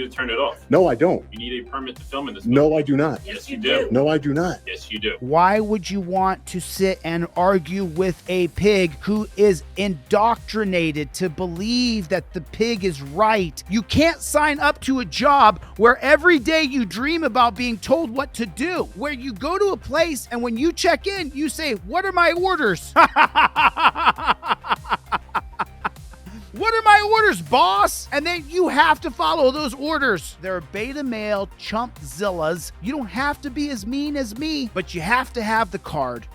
need to turn it off. No, I don't. You need a permit to film in this No, building. I do not. Yes, you do. No, I do not. Yes, you do. Why would you want to sit and argue with a pig who is indoctrinated to believe that the pig is right? You can't sign up to a job where every day you dream about being told what to do, where you go to a place and when you check in, you say, "What are my orders?" What are my orders, boss? And then you have to follow those orders. They're beta male chumpzillas. You don't have to be as mean as me, but you have to have the card.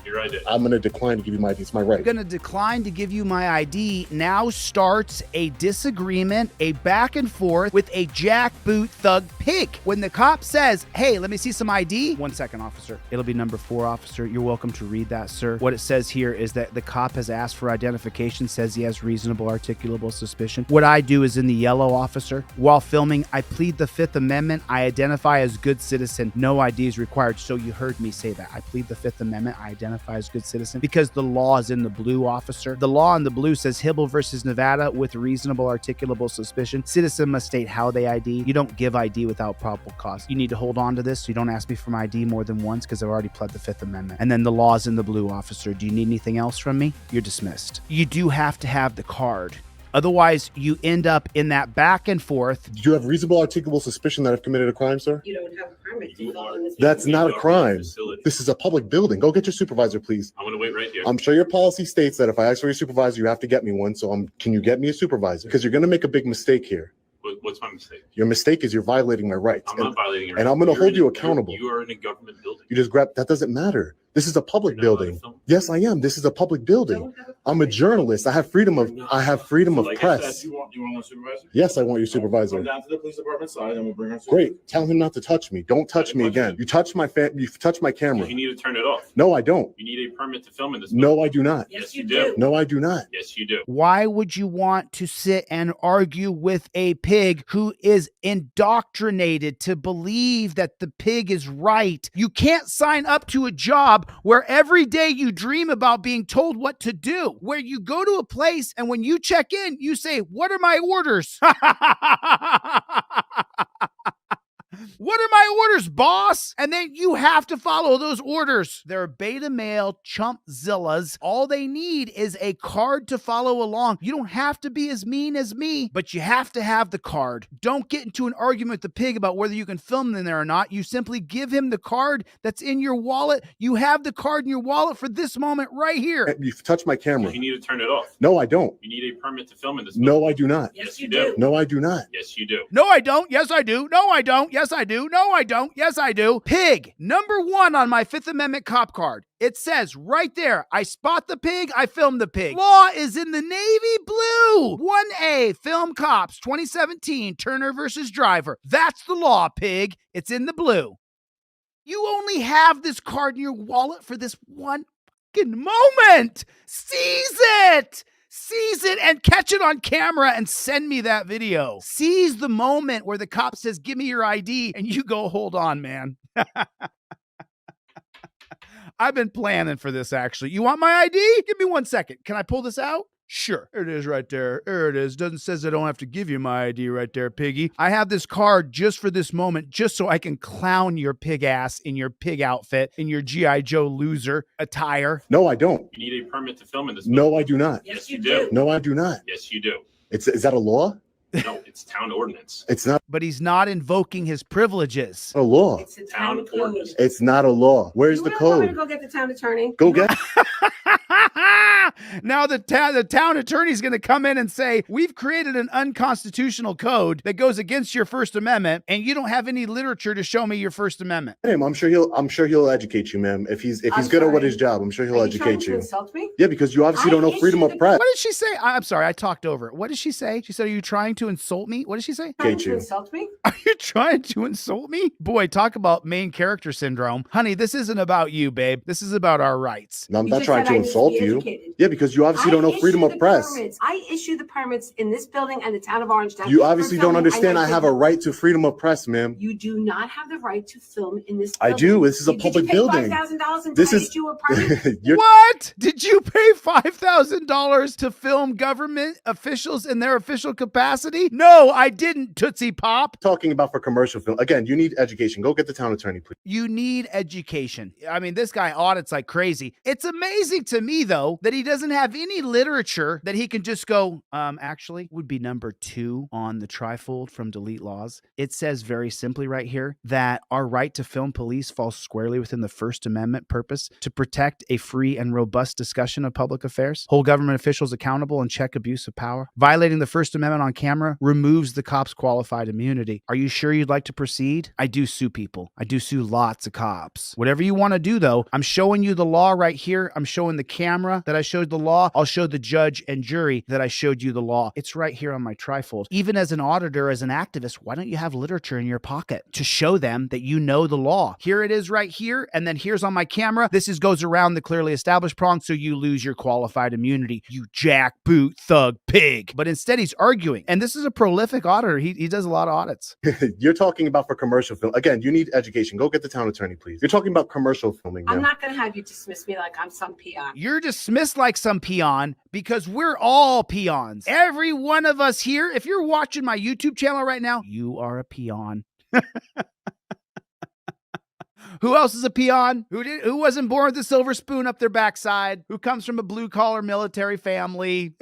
You're right. I'm going to decline to give you my ID. It's my right. I'm going to decline to give you my ID. Now starts a disagreement, a back and forth with a jackboot thug pig. When the cop says, "Hey, let me see some ID." 1 second, officer. It'll be number 4, officer. You're welcome to read that, sir. What it says here is that the cop has asked for identification, says he has reasonable articulable suspicion. What I do is in the yellow, officer. While filming, I plead the 5th Amendment. I identify as good citizen. No ID is required. So you heard me say that. I plead the 5th Amendment. I identify as good citizen because the law is in the blue, officer. The law in the blue says Hibble versus Nevada with reasonable articulable suspicion. Citizen must state how they ID. You don't give ID without probable cause. You need to hold on to this so you don't ask me for my ID more than once because I've already pled the 5th Amendment. And then the law is in the blue, officer. Do you need anything else from me? You're dismissed. You do have to have the card. Otherwise, you end up in that back and forth. Do you have reasonable articulable suspicion that I've committed a crime, sir? You don't have a permit to go in this That's building. not a crime. Facility. This is a public building. Go get your supervisor, please. I'm going to wait right here. I'm sure your policy states that if I ask for your supervisor, you have to get me one. So can you get me a supervisor? Because you're going to make a big mistake here. What's my mistake? Your mistake is you're violating my rights. I'm not violating your and I'm going to hold you accountable. You are in a government building. You just grab, that doesn't matter. This is a public You're not allowed to building. film. Yes, I am. This is a public building. Don't have a I'm a permit. journalist. I have freedom of Like I press. said, you want one supervisor? Yes, I want your Come supervisor. down to the police department side and we'll bring our supervisor. Great. Tell him not to touch me. Don't touch me again. You touched my you've touched my camera. You need to turn it off. No, I don't. You need a permit to film in this building. No, I do not. Yes, Yes, you you do. do. No, I do not. Yes, you do. Why would you want to sit and argue with a pig who is indoctrinated to believe that the pig is right? You can't sign up to a job where every day you dream about being told what to do, where you go to a place and when you check in, you say, "What are my orders?" What are my orders, boss? And then you have to follow those orders. They're beta male chumpzillas. All they need is a card to follow along. You don't have to be as mean as me, but you have to have the card. Don't get into an argument with the pig about whether you can film in there or not. You simply give him the card that's in your wallet. You have the card in your wallet for this moment right here. You've touched my camera. You need to turn it off. No, I don't. You need a permit to film in this building. No, I do not. Yes, you do. No, I do not. Yes, you do. No, I don't. Yes, I do. No, I don't. Yes, I do. No, I don't. Yes, I do. Pig, number 1 on my 5th Amendment cop card. It says right there, I spot the pig, I film the pig. Law is in the navy blue. 1A, film cops, 2017, Turner versus Driver. That's the law, pig. It's in the blue. You only have this card in your wallet for this one fucking moment. Seize it. Seize it and catch it on camera and send me that video. Seize the moment where the cop says, "Give me your ID," and you go, "Hold on, man." I've been planning for this, actually. You want my ID? Give me 1 second. Can I pull this out? Sure. There it is right there. There it is. Doesn't says I don't have to give you my ID right there, piggy. I have this card just for this moment, just so I can clown your pig ass in your pig outfit, in your G.I. Joe loser attire. No, I don't. You need a permit to film in this building. No, I do not. Yes, you do. No, I do not. Yes, you do. Is that a law? No, it's town ordinance. It's not But he's not invoking his privileges. a law. It's a town code. ordinance. It's not a law. Where's the You want me to code? go get the town attorney? Go get. Now the town attorney's going to come in and say, "We've created an unconstitutional code that goes against your First Amendment, and you don't have any literature to show me your First Amendment." Him. I'm sure he'll educate you, ma'am. If he's I'm good at what sorry. his job, I'm sure he'll Are you trying educate to you. insult me? Yeah, because you obviously I don't know freedom issued of a- press. What did she say? I'm sorry, I talked over it. What did she say? She said, "Are you trying to insult me?" What did she say? Trying Educate to you. insult me? Are you trying to insult me? Boy, talk about main character syndrome. Honey, this isn't about you, babe. This is about our rights. No, I'm You not just trying said to I need to insult be you. educated. Yeah, Yeah, because you obviously don't know freedom of press. I issue the permits in this building and the town of Orange. You obviously don't understand I have a right to freedom of press, ma'am. You do not have the right to film in this I building. do. This is a public building. $5,000 and This I is issue a permit? What? Did you pay $5,000 to film government officials in their official capacity? No, I didn't, Tootsie Pop. talking about for commercial film. Again, you need education. Go get the town attorney, please. You need education. I mean, this guy audits like crazy. It's amazing to me, though, that he doesn't have any literature that he can just go, actually, would be number 2 on the trifold from Delete Laws. It says very simply right here that our right to film police falls squarely within the First Amendment purpose to protect a free and robust discussion of public affairs, hold government officials accountable, and check abuse of power. Violating the First Amendment on camera removes the cop's qualified immunity. Are you sure you'd like to proceed? I do sue people. I do sue lots of cops. Whatever you want to do, though, I'm showing you the law right here. I'm showing the camera that I showed the law. I'll show the judge and jury that I showed you the law. It's right here on my trifold. Even as an auditor, as an activist, why don't you have literature in your pocket to show them that you know the law? Here it is right here, and then here's on my camera. This goes around the clearly established prong, so you lose your qualified immunity, you jackboot thug pig. But instead, he's arguing, and this is a prolific auditor. He does a lot of audits. You're talking about for commercial film. Again, you need education. Go get the town attorney, please. You're talking about commercial filming now. I'm not going to have you dismiss me like I'm some peon. You're dismissed like some peon because we're all peons. Every one of us here, if you're watching my YouTube channel right now, you are a peon. Who else is a peon? Who wasn't born with a silver spoon up their backside? Who comes from a blue-collar military family?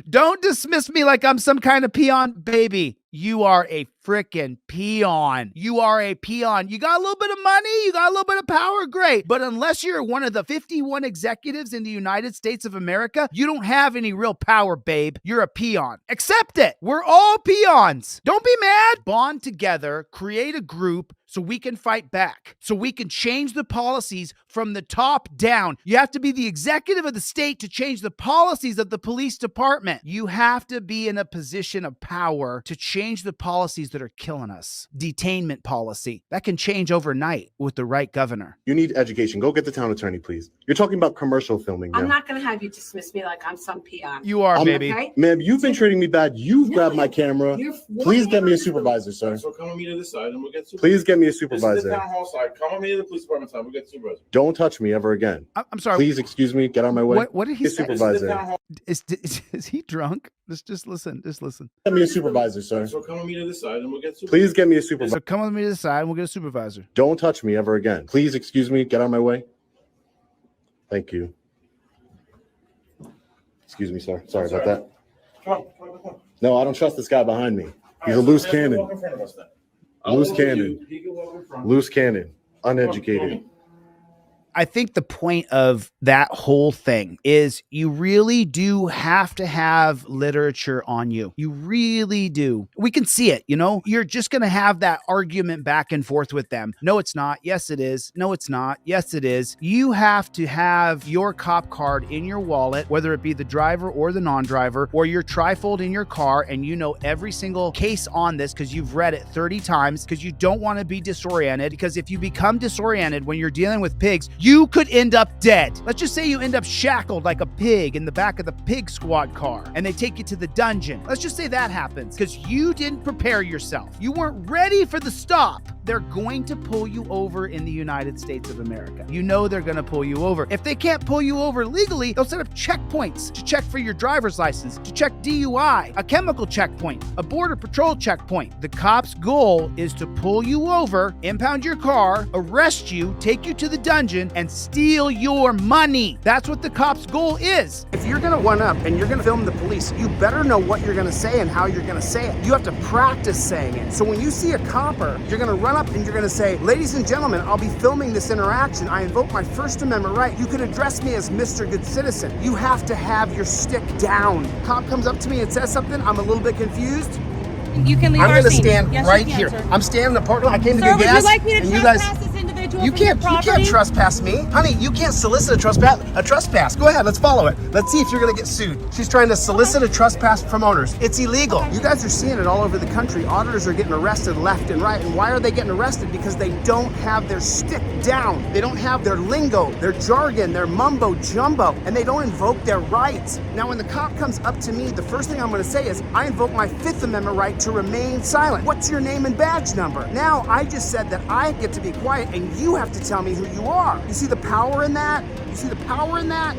Don't dismiss me like I'm some kind of peon, baby. You are a freaking peon. You are a peon. You got a little bit of money. You got a little bit of power. Great. But unless you're one of the 51 executives in the United States of America, you don't have any real power, babe. You're a peon. Accept it. We're all peons. Don't be mad. Bond together, create a group so we can fight back, so we can change the policies from the top down. You have to be the executive of the state to change the policies of the police department. You have to be in a position of power to change the policies that are killing us. Detainment policy. That can change overnight with the right governor. You need education. Go get the town attorney, please. You're talking about commercial filming now. I'm not going to have you dismiss me like I'm some peon. You are, baby. Okay? Ma'am, you've been treating me bad. You've grabbed my camera. Please get me a supervisor, sir. So come with me to this side and we'll get supervisor. Please get me a This is the supervisor. town hall side. Come with me to the police department side. We'll get supervisor. Don't touch me ever again. I'm sorry. Please excuse me. Get on my way. What did he Get say? supervisor. Is he drunk? Just listen. Just listen. Get me a supervisor, sir. So come with me to this side and we'll get supervisor. Please get me a supervisor. So come with me to the side and we'll get a supervisor. Don't touch me ever again. Please excuse me. Get on my way. Thank you. Excuse me, sir. Sorry about that. Come on. No, I don't trust this guy behind me. He's a loose cannon. Walk in front of us then. Loose I'll walk with cannon. you. He can walk in front. Loose cannon. Uneducated. I think the point of that whole thing is you really do have to have literature on you. You really do. We can see it, you know? You're just going to have that argument back and forth with them. No, it's not. Yes, it is. No, it's not. Yes, it is. You have to have your cop card in your wallet, whether it be the driver or the non-driver, or your trifold in your car, and you know every single case on this because you've read it 30 times because you don't want to be disoriented, because if you become disoriented when you're dealing with pigs, you could end up dead. Let's just say you end up shackled like a pig in the back of the pig squad car and they take you to the dungeon. Let's just say that happens because you didn't prepare yourself. You weren't ready for the stop. They're going to pull you over in the United States of America. You know they're going to pull you over. If they can't pull you over legally, they'll set up checkpoints to check for your driver's license, to check DUI, a chemical checkpoint, a border patrol checkpoint. The cop's goal is to pull you over, impound your car, arrest you, take you to the dungeon, and steal your money. That's what the cop's goal is. If you're gonna run up and you're gonna film the police, you better know what you're gonna say and how you're gonna say it. You have to practice saying it. So when you see a copper, you're gonna run up and you're gonna say, "Ladies and gentlemen, I'll be filming this interaction. I invoke my First Amendment right. You could address me as Mr. Good Citizen." You have to have your stick down. Cop comes up to me and says something, I'm a little bit confused. You can leave I'm our gonna scene. stand Yes, right you can, here. sir. I'm standing in the parking lot. I came to Sir, get would gas. you like me to and you guys, trespass this individual to You her from your can't property? trespass me. Honey, you can't solicit a trespass. Go ahead, let's follow it. Let's see if you're gonna get sued. She's trying to solicit a trespass from owners. It's illegal. Okay. You guys are seeing it all over the country. Auditors are getting arrested left and right. And why are they getting arrested? Because they don't have their stick down. They don't have their lingo, their jargon, their mumbo jumbo, and they don't invoke their rights. Now, when the cop comes up to me, the first thing I'm gonna say is, I invoke my Fifth Amendment right to remain silent. What's your name and badge number? Now, I just said that I get to be quiet and you have to tell me who you are. You see the power in that? You see the power in that?